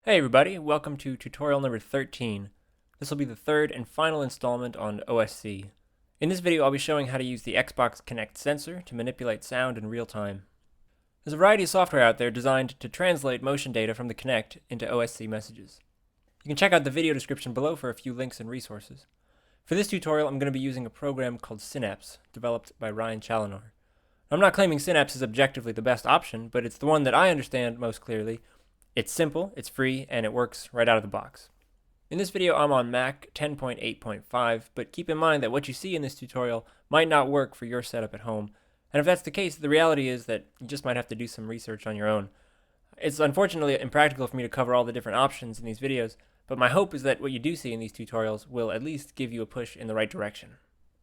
Hey everybody, welcome to tutorial number 13. This will be the third and final installment on OSC. In this video I'll be showing how to use the Xbox Kinect sensor to manipulate sound in real time. There's a variety of software out there designed to translate motion data from the Kinect into OSC messages. You can check out the video description below for a few links and resources. For this tutorial I'm going to be using a program called Synapse, developed by Ryan Challenor. I'm not claiming Synapse is objectively the best option, but it's the one that I understand most clearly. It's simple, it's free, and it works right out of the box. In this video I'm on Mac 10.8.5, but keep in mind that what you see in this tutorial might not work for your setup at home, and if that's the case, the reality is that you just might have to do some research on your own. It's unfortunately impractical for me to cover all the different options in these videos, but my hope is that what you do see in these tutorials will at least give you a push in the right direction.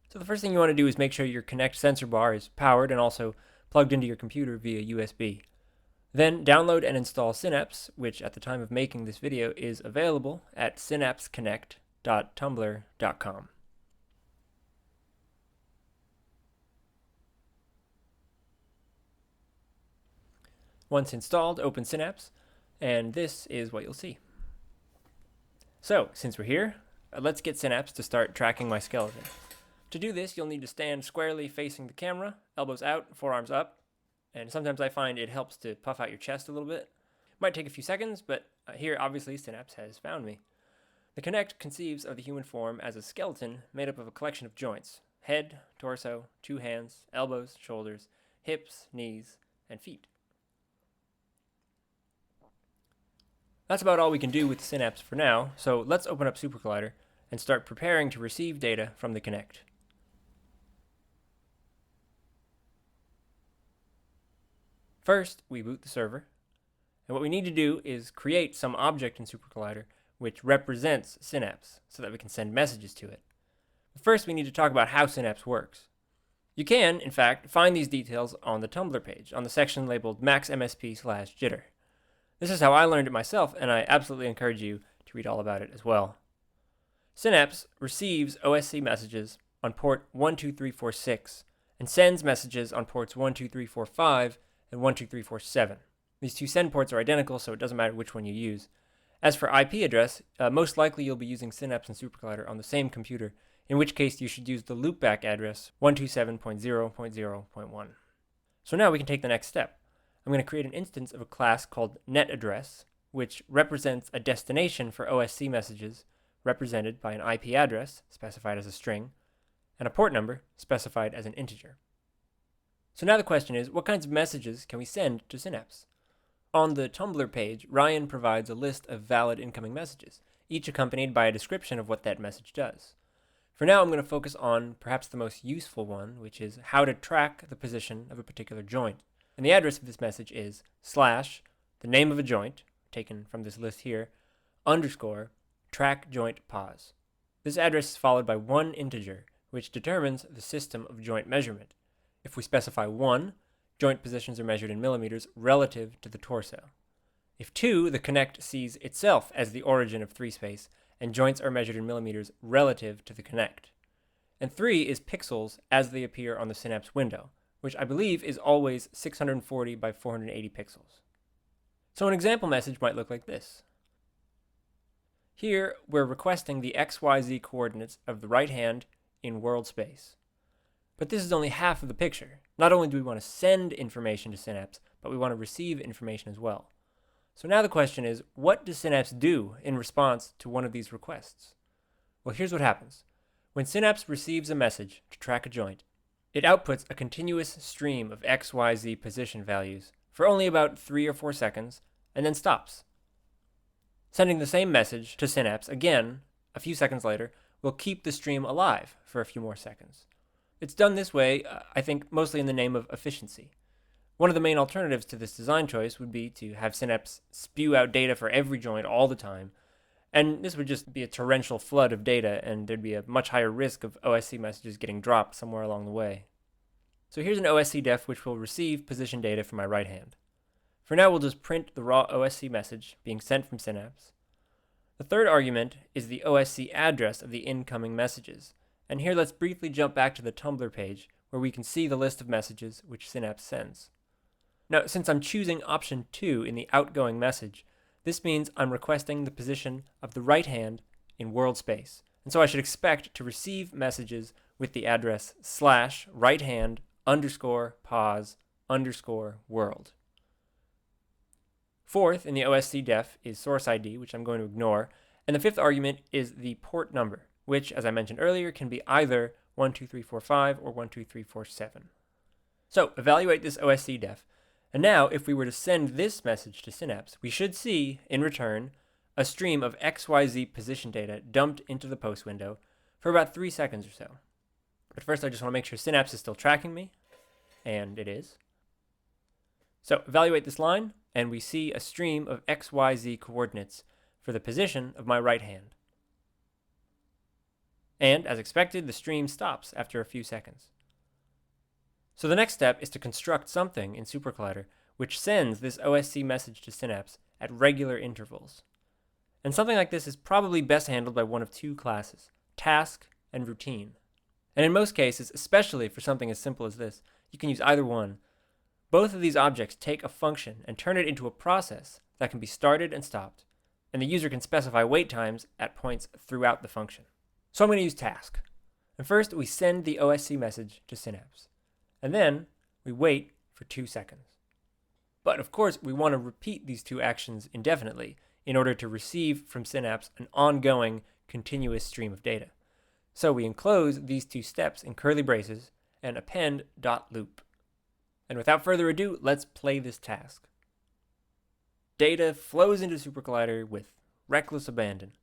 So the first thing you want to do is make sure your Kinect Sensor Bar is powered and also plugged into your computer via USB. Then download and install Synapse, which at the time of making this video is available at synapsekinect.tumblr.com. Once installed, open Synapse, and this is what you'll see. So, since we're here, let's get Synapse to start tracking my skeleton. To do this, you'll need to stand squarely facing the camera, elbows out, forearms up, and sometimes I find it helps to puff out your chest a little bit. Might take a few seconds, but here obviously Synapse has found me. The Kinect conceives of the human form as a skeleton made up of a collection of joints: head, torso, two hands, elbows, shoulders, hips, knees, and feet. That's about all we can do with Synapse for now, so let's open up SuperCollider and start preparing to receive data from the Kinect. First, we boot the server, and what we need to do is create some object in SuperCollider which represents Synapse so that we can send messages to it. But first, we need to talk about how Synapse works. You can, in fact, find these details on the Tumblr page, on the section labeled maxmsp/jitter. This is how I learned it myself, and I absolutely encourage you to read all about it as well. Synapse receives OSC messages on port 12346 and sends messages on ports 12345 and 12347. These two send ports are identical, so it doesn't matter which one you use. As for IP address, most likely you'll be using Synapse and SuperCollider on the same computer, in which case you should use the loopback address 127.0.0.1. So now we can take the next step. I'm going to create an instance of a class called netAddress, which represents a destination for OSC messages, represented by an IP address, specified as a string, and a port number, specified as an integer. So now the question is, what kinds of messages can we send to Synapse? On the Tumblr page, Ryan provides a list of valid incoming messages, each accompanied by a description of what that message does. For now, I'm going to focus on perhaps the most useful one, which is how to track the position of a particular joint. And the address of this message is /, the name of a joint, taken from this list here, _ track joint pos. This address is followed by one integer, which determines the system of joint measurement. If we specify 1, joint positions are measured in millimeters relative to the torso. If 2, the Kinect sees itself as the origin of 3 space, and joints are measured in millimeters relative to the Kinect. And 3 is pixels as they appear on the Synapse window, which I believe is always 640 by 480 pixels. So an example message might look like this. Here, we're requesting the XYZ coordinates of the right hand in world space. But this is only half of the picture. Not only do we want to send information to Synapse, but we want to receive information as well. So now the question is, what does Synapse do in response to one of these requests? Well, here's what happens. When Synapse receives a message to track a joint, it outputs a continuous stream of XYZ position values for only about 3 or 4 seconds, and then stops. Sending the same message to Synapse again a few seconds later will keep the stream alive for a few more seconds. It's done this way, I think, mostly in the name of efficiency. One of the main alternatives to this design choice would be to have Synapse spew out data for every joint all the time, and this would just be a torrential flood of data, and there'd be a much higher risk of OSC messages getting dropped somewhere along the way. So here's an OSC def which will receive position data from my right hand. For now, we'll just print the raw OSC message being sent from Synapse. The third argument is the OSC address of the incoming messages. And here let's briefly jump back to the Tumblr page where we can see the list of messages which Synapse sends. Now, since I'm choosing option 2 in the outgoing message, This means I'm requesting the position of the right hand in world space. And so I should expect to receive messages with the address /righthand_pause_world. Fourth in the OSC def is source ID, which I'm going to ignore. And the fifth argument is the port number, which, as I mentioned earlier, can be either 12345 or 12347. So evaluate this OSC def. And now, if we were to send this message to Synapse, we should see, in return, a stream of XYZ position data dumped into the post window for about 3 seconds or so. But first, I just want to make sure Synapse is still tracking me, and it is. So evaluate this line, and we see a stream of XYZ coordinates for the position of my right hand. And, as expected, the stream stops after a few seconds. So the next step is to construct something in SuperCollider which sends this OSC message to Synapse at regular intervals. And something like this is probably best handled by one of two classes, task and routine. And in most cases, especially for something as simple as this, you can use either one. Both of these objects take a function and turn it into a process that can be started and stopped, and the user can specify wait times at points throughout the function. So I'm going to use task. And first, we send the OSC message to Synapse. And then we wait for 2 seconds. But of course, we want to repeat these two actions indefinitely in order to receive from Synapse an ongoing, continuous stream of data. So we enclose these two steps in curly braces and append .loop. And without further ado, let's play this task. Data flows into SuperCollider with reckless abandon.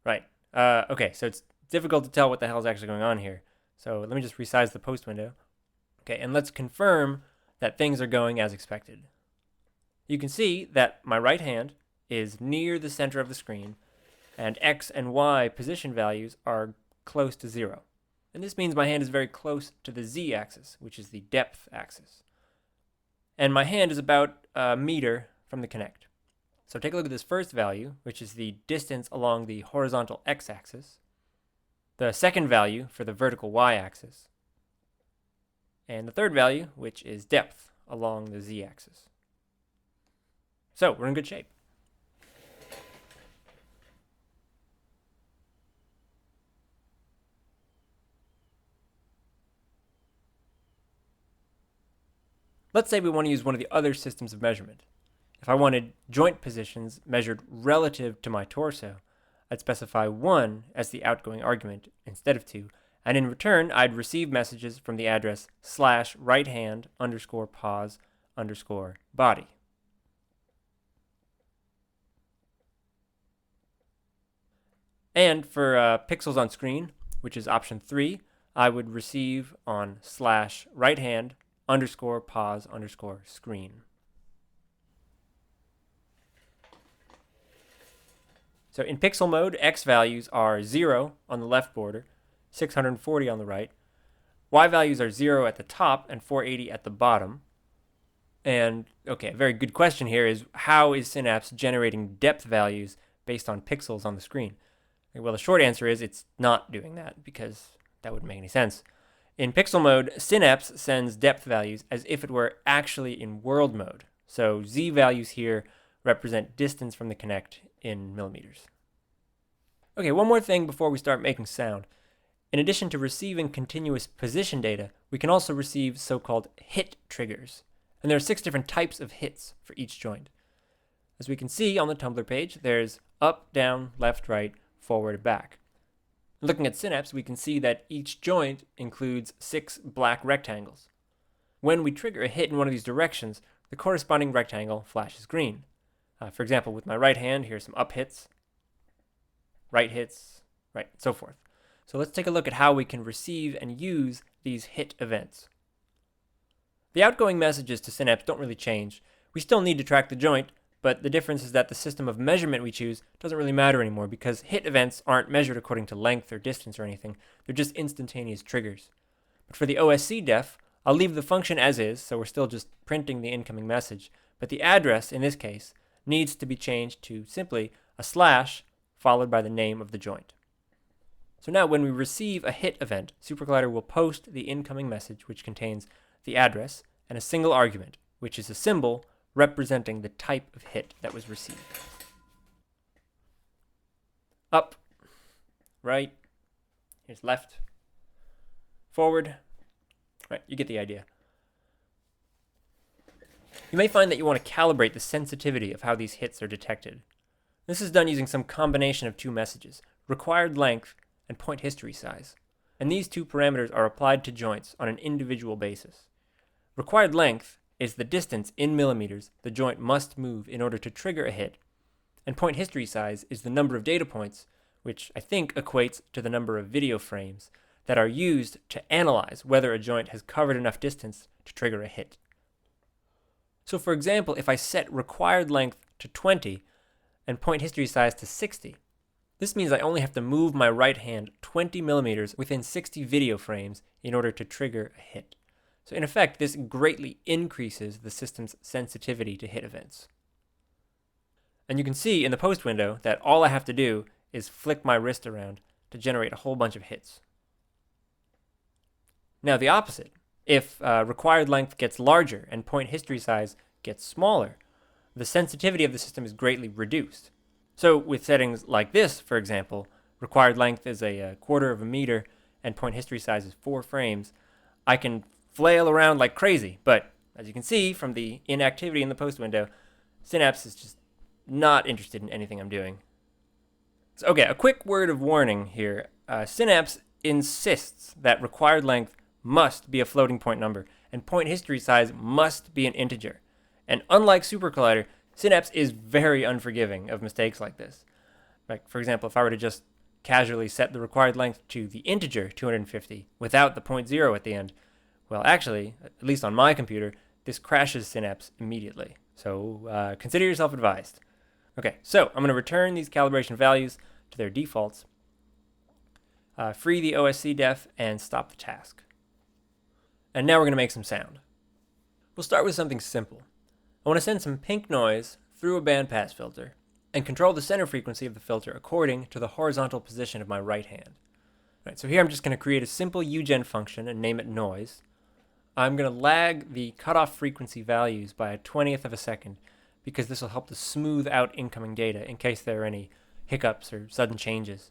Right. Okay, so it's difficult to tell what the hell is actually going on here. So let me just resize the post window. Okay, and let's confirm that things are going as expected. You can see that my right hand is near the center of the screen, and X and Y position values are close to 0. And this means my hand is very close to the Z axis, which is the depth axis. And my hand is about a meter from the Kinect. So take a look at this first value, which is the distance along the horizontal X axis, the second value for the vertical Y axis, and the third value, which is depth along the Z axis. So we're in good shape. Let's say we want to use one of the other systems of measurement. If I wanted joint positions measured relative to my torso, I'd specify 1 as the outgoing argument instead of 2, and in return, I'd receive messages from the address /righthand_pause_body. And for pixels on screen, which is option 3, I would receive on /righthand_pause_screen. So in pixel mode, X values are 0 on the left border, 640 on the right. Y values are 0 at the top and 480 at the bottom. And, okay, a very good question here is, how is Synapse generating depth values based on pixels on the screen? Well, the short answer is it's not doing that, because that wouldn't make any sense. In pixel mode, Synapse sends depth values as if it were actually in world mode. So Z values here represent distance from the Kinect in millimeters. Okay, one more thing before we start making sound. In addition to receiving continuous position data, we can also receive so-called hit triggers. And there are 6 different types of hits for each joint. As we can see on the Tumblr page, there's up, down, left, right, forward, back. Looking at Synapse, we can see that each joint includes 6 black rectangles. When we trigger a hit in one of these directions, the corresponding rectangle flashes green. For example, with my right hand, here's some up hits, right hits, right, and so forth. So let's take a look at how we can receive and use these hit events. The outgoing messages to Synapse don't really change. We still need to track the joint, but the difference is that the system of measurement we choose doesn't really matter anymore, because hit events aren't measured according to length or distance or anything. They're just instantaneous triggers. But for the OSC def, I'll leave the function as is, so we're still just printing the incoming message, but the address, in this case, needs to be changed to simply a slash followed by the name of the joint. So now when we receive a hit event, SuperCollider will post the incoming message, which contains the address and a single argument, which is a symbol representing the type of hit that was received. Up, right, here's left, forward, right, you get the idea. You may find that you want to calibrate the sensitivity of how these hits are detected. This is done using some combination of two messages, required length and point history size. And these two parameters are applied to joints on an individual basis. Required length is the distance in millimeters the joint must move in order to trigger a hit, and point history size is the number of data points, which I think equates to the number of video frames that are used to analyze whether a joint has covered enough distance to trigger a hit. So for example, if I set required length to 20 and point history size to 60, this means I only have to move my right hand 20 millimeters within 60 video frames in order to trigger a hit. So in effect, this greatly increases the system's sensitivity to hit events. And you can see in the post window that all I have to do is flick my wrist around to generate a whole bunch of hits. Now the opposite. If required length gets larger and point history size gets smaller, the sensitivity of the system is greatly reduced. So with settings like this, for example, required length is a quarter of a meter and point history size is 4 frames, I can flail around like crazy. But as you can see from the inactivity in the post window, Synapse is just not interested in anything I'm doing. So, okay, a quick word of warning here. Synapse insists that required length must be a floating point number, and point history size must be an integer. And unlike SuperCollider, Synapse is very unforgiving of mistakes like this. Like, for example, if I were to just casually set the required length to the integer 250 without the 0.0 at the end, well, actually, at least on my computer, this crashes Synapse immediately. So consider yourself advised. Okay, so I'm going to return these calibration values to their defaults, free the OSC def, and stop the task. And now we're going to make some sound. We'll start with something simple. I want to send some pink noise through a bandpass filter and control the center frequency of the filter according to the horizontal position of my right hand. Right, so here I'm just going to create a simple UGen function and name it noise. I'm going to lag the cutoff frequency values by a 20th of a second because this will help to smooth out incoming data in case there are any hiccups or sudden changes.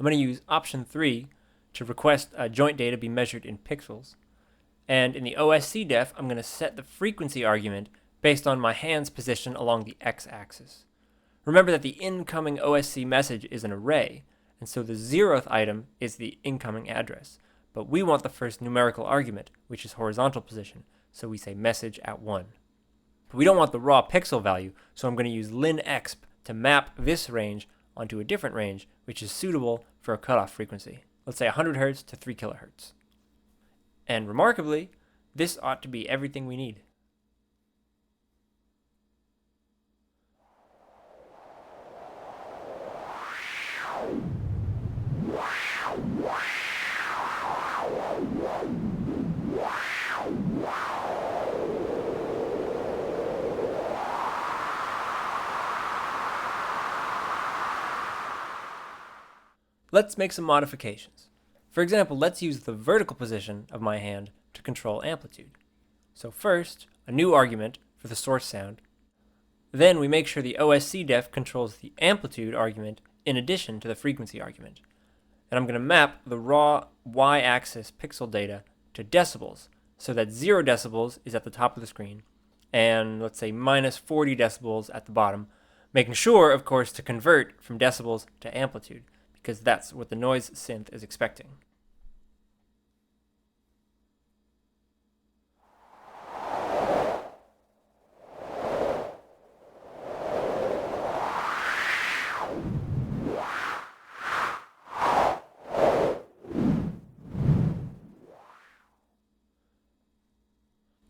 I'm going to use option 3 to request joint data be measured in pixels. And in the OSC def, I'm going to set the frequency argument based on my hand's position along the x-axis. Remember that the incoming OSC message is an array, and so the 0th item is the incoming address. But we want the first numerical argument, which is horizontal position, so we say message at 1. But we don't want the raw pixel value, so I'm going to use linexp to map this range onto a different range, which is suitable for a cutoff frequency. Let's say 100 Hz to 3 kHz. And remarkably, this ought to be everything we need. Let's make some modifications. For example, let's use the vertical position of my hand to control amplitude. So first, a new argument for the source sound. Then we make sure the OSC def controls the amplitude argument in addition to the frequency argument. And I'm going to map the raw y-axis pixel data to decibels so that 0 decibels is at the top of the screen and let's say minus 40 decibels at the bottom, making sure, of course, to convert from decibels to amplitude, because that's what the noise synth is expecting.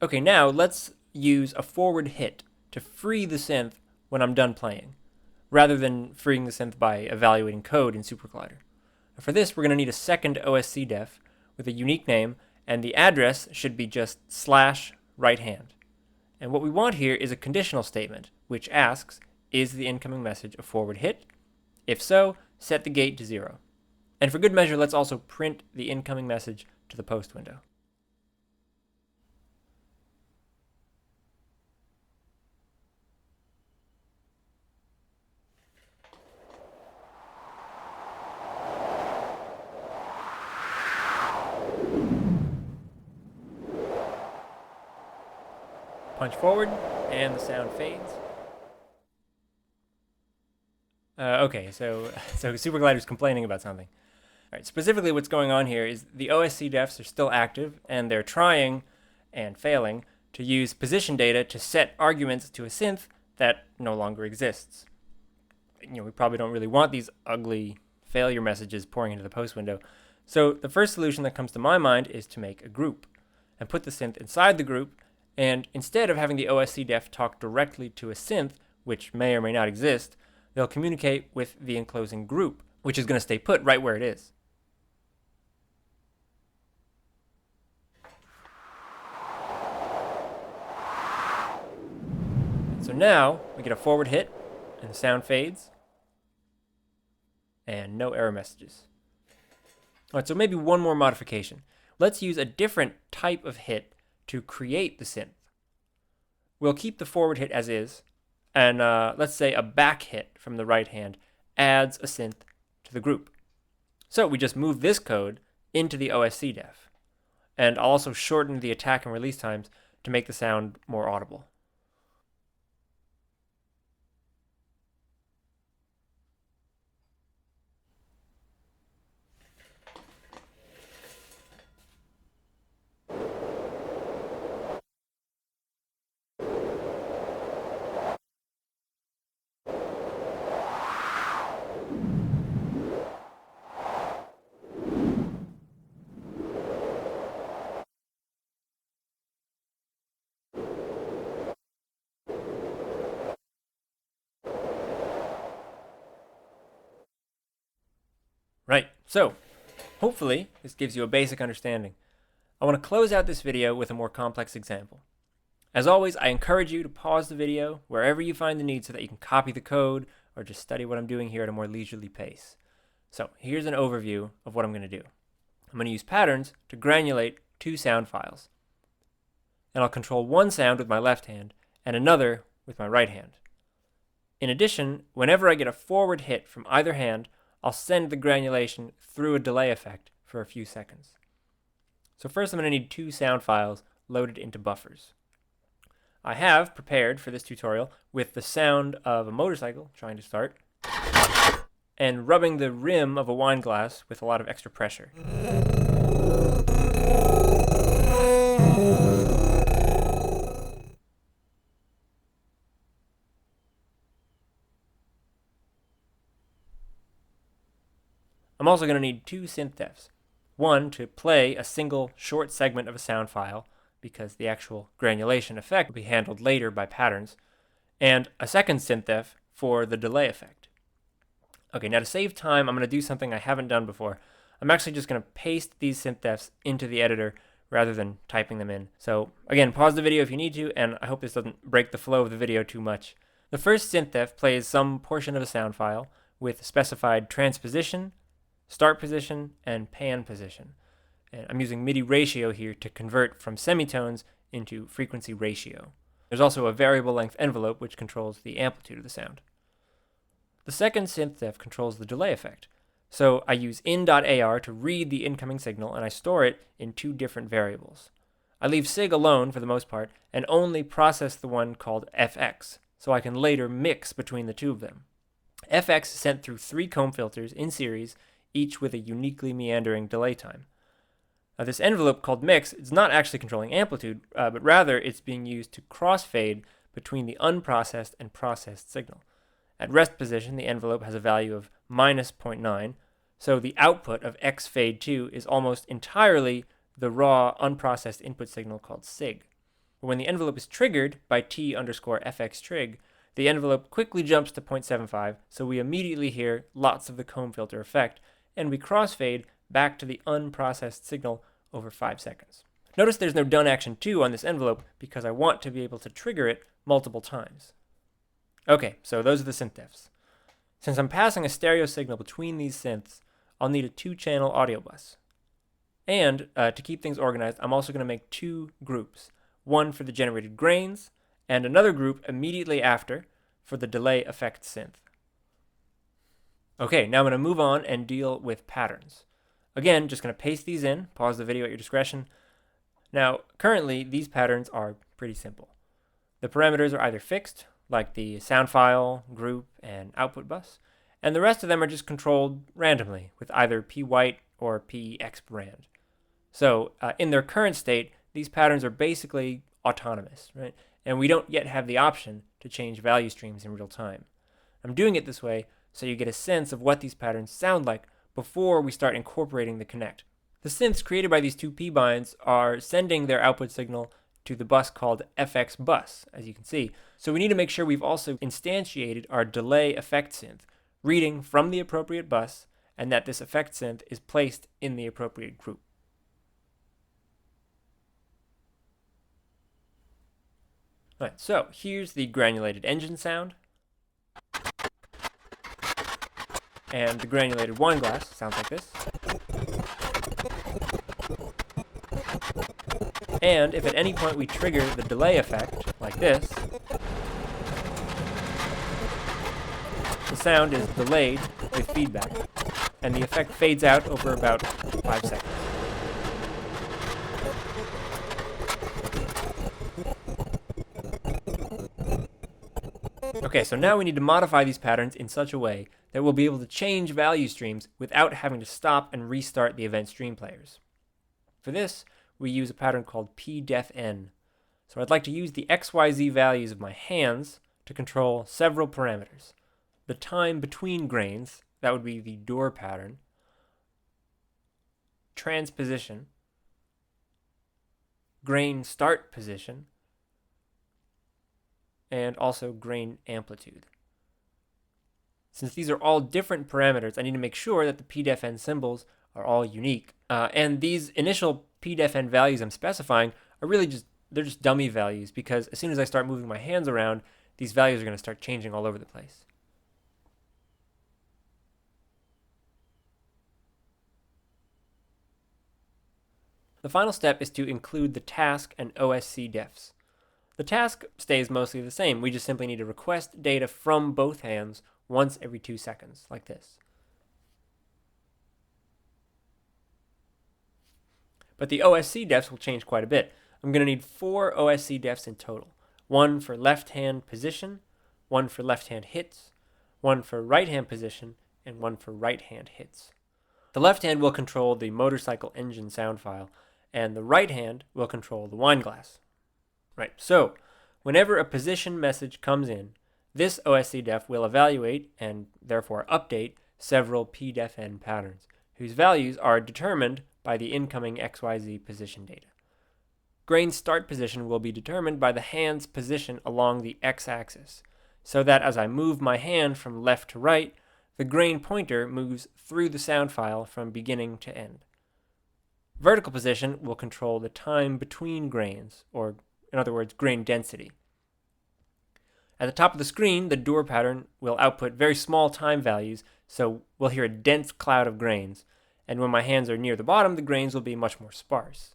Okay, now let's use a forward hit to free the synth when I'm done playing, rather than freeing the synth by evaluating code in SuperCollider. For this, we're going to need a second OSC def with a unique name, and the address should be just /right hand. And what we want here is a conditional statement, which asks, is the incoming message a forward hit? If so, set the gate to 0. And for good measure, let's also print the incoming message to the post window. Punch forward, and the sound fades. Okay, so SuperCollider's complaining about something. All right, specifically what's going on here is the OSC defs are still active, and they're trying, and failing, to use position data to set arguments to a synth that no longer exists. We probably don't really want these ugly failure messages pouring into the post window. So the first solution that comes to my mind is to make a group and put the synth inside the group, and instead of having the OSC def talk directly to a synth, which may or may not exist, they'll communicate with the enclosing group, which is going to stay put right where it is. So now we get a forward hit, and the sound fades, and no error messages. All right, so maybe one more modification. Let's use a different type of hit to create the synth. We'll keep the forward hit as is, and let's say a back hit from the right hand adds a synth to the group. So we just move this code into the OSC def, and I'll also shorten the attack and release times to make the sound more audible. Right, so hopefully this gives you a basic understanding. I want to close out this video with a more complex example. As always, I encourage you to pause the video wherever you find the need so that you can copy the code or just study what I'm doing here at a more leisurely pace. So here's an overview of what I'm going to do. I'm going to use patterns to granulate two sound files. And I'll control one sound with my left hand and another with my right hand. In addition, whenever I get a forward hit from either hand, I'll send the granulation through a delay effect for a few seconds. So first I'm going to need two sound files loaded into buffers. I have prepared for this tutorial with the sound of a motorcycle trying to start and rubbing the rim of a wine glass with a lot of extra pressure. I'm also going to need two synth defs. One to play a single short segment of a sound file, because the actual granulation effect will be handled later by patterns, and a second synth def for the delay effect. Okay, now to save time, I'm going to do something I haven't done before. I'm actually just going to paste these synth defs into the editor rather than typing them in. So again, pause the video if you need to, and I hope this doesn't break the flow of the video too much. The first synth def plays some portion of a sound file with specified transposition, start position, and pan position. And I'm using MIDI ratio here to convert from semitones into frequency ratio. There's also a variable length envelope which controls the amplitude of the sound. The second synth def controls the delay effect. So I use in.ar to read the incoming signal, and I store it in two different variables. I leave sig alone for the most part and only process the one called fx, so I can later mix between the two of them. Fx is sent through 3 comb filters in series, each with a uniquely meandering delay time. Now this envelope called mix is not actually controlling amplitude, but rather it's being used to crossfade between the unprocessed and processed signal. At rest position, the envelope has a value of minus 0.9, so the output of x fade 2 is almost entirely the raw unprocessed input signal called sig. But when the envelope is triggered by t_fx trig, the envelope quickly jumps to 0.75, so we immediately hear lots of the comb filter effect, and we crossfade back to the unprocessed signal over 5 seconds. Notice there's no done action 2 on this envelope because I want to be able to trigger it multiple times. Okay, so those are the synth defs. Since I'm passing a stereo signal between these synths, I'll need a 2-channel audio bus. And to keep things organized, I'm also going to make 2 groups, one for the generated grains and another group immediately after for the delay effect synth. Okay, now I'm going to move on and deal with patterns. Again, just going to paste these in, pause the video at your discretion. Now, currently, these patterns are pretty simple. The parameters are either fixed, like the sound file, group, and output bus, and the rest of them are just controlled randomly with either p_white or p_exbrand. So in their current state, these patterns are basically autonomous, right? And we don't yet have the option to change value streams in real time. I'm doing it this way so you get a sense of what these patterns sound like before we start incorporating the Kinect. The synths created by these two p-binds are sending their output signal to the bus called FX bus, as you can see. So we need to make sure we've also instantiated our delay effect synth, reading from the appropriate bus, and that this effect synth is placed in the appropriate group. Alright, so here's the granulated engine sound. And the granulated wine glass sounds like this. And if at any point we trigger the delay effect, like this, the sound is delayed with feedback, and the effect fades out over about 5 seconds. Okay, so now we need to modify these patterns in such a way that we'll be able to change value streams without having to stop and restart the event stream players. For this, we use a pattern called pdefn. So I'd like to use the XYZ values of my hands to control several parameters. The time between grains, that would be the door pattern, transposition, grain start position, and also grain amplitude. Since these are all different parameters, I need to make sure that the pdefn symbols are all unique. And these initial pdefn values I'm specifying are really they're just dummy values, because as soon as I start moving my hands around, these values are going to start changing all over the place. The final step is to include the task and OSC defs. The task stays mostly the same. We just simply need to request data from both hands once every 2 seconds, like this. But the OSC defs will change quite a bit. I'm going to need 4 OSC defs in total. One for left hand position, one for left hand hits, one for right hand position, and one for right hand hits. The left hand will control the motorcycle engine sound file, and the right hand will control the wine glass. Right, so whenever a position message comes in, this OSC def will evaluate and therefore update several pdefn patterns, whose values are determined by the incoming XYZ position data. Grain start position will be determined by the hand's position along the x-axis, so that as I move my hand from left to right, the grain pointer moves through the sound file from beginning to end. Vertical position will control the time between grains, or in other words, grain density. At the top of the screen, the door pattern will output very small time values, so we'll hear a dense cloud of grains, and when my hands are near the bottom, the grains will be much more sparse.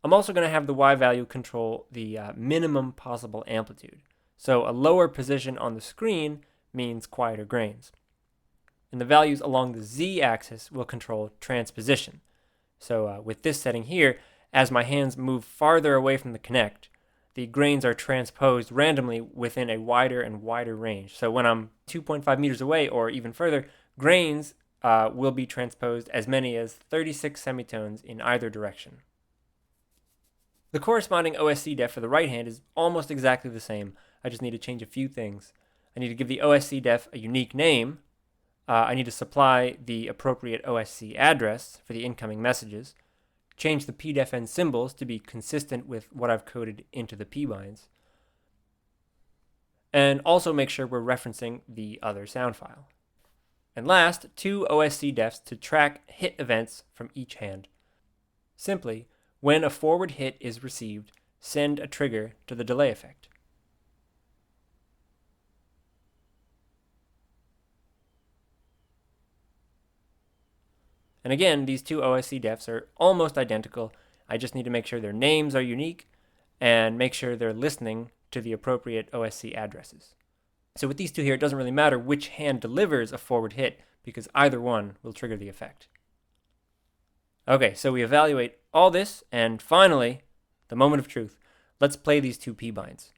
I'm also going to have the Y value control the minimum possible amplitude, so a lower position on the screen means quieter grains. And the values along the Z axis will control transposition. So with this setting here, as my hands move farther away from the Kinect, the grains are transposed randomly within a wider and wider range. So when I'm 2.5 meters away or even further, grains will be transposed as many as 36 semitones in either direction. The corresponding OSC def for the right hand is almost exactly the same. I just need to change a few things. I need to give the OSC def a unique name. I need to supply the appropriate OSC address for the incoming messages, change the pdefn symbols to be consistent with what I've coded into the p-binds, and also make sure we're referencing the other sound file. And last, 2 OSC defs to track hit events from each hand. Simply, when a forward hit is received, send a trigger to the delay effect. And again, these 2 OSC defs are almost identical. I just need to make sure their names are unique and make sure they're listening to the appropriate OSC addresses. So with these 2 here, it doesn't really matter which hand delivers a forward hit, because either one will trigger the effect. Okay, so we evaluate all this, and finally, the moment of truth. Let's play these 2 p-binds.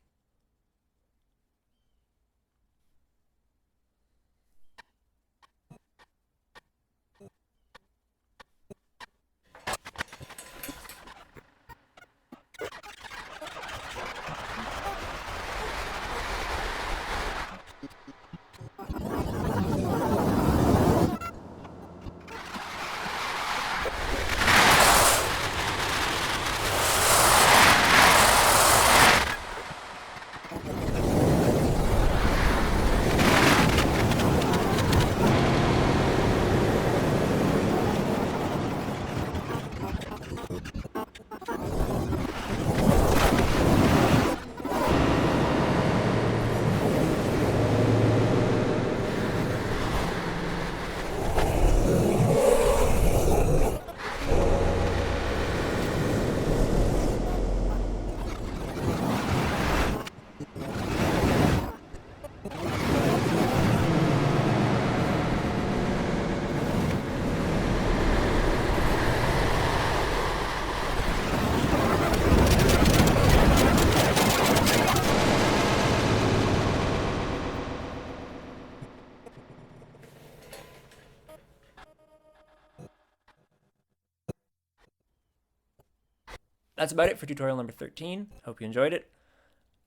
that's about it for tutorial number 13. Hope you enjoyed it.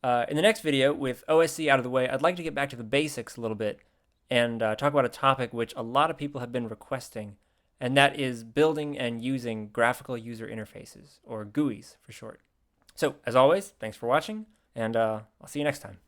In the next video, with OSC out of the way, I'd like to get back to the basics a little bit and talk about a topic which a lot of people have been requesting, and that is building and using graphical user interfaces, or GUIs for short. So, as always, thanks for watching, and I'll see you next time.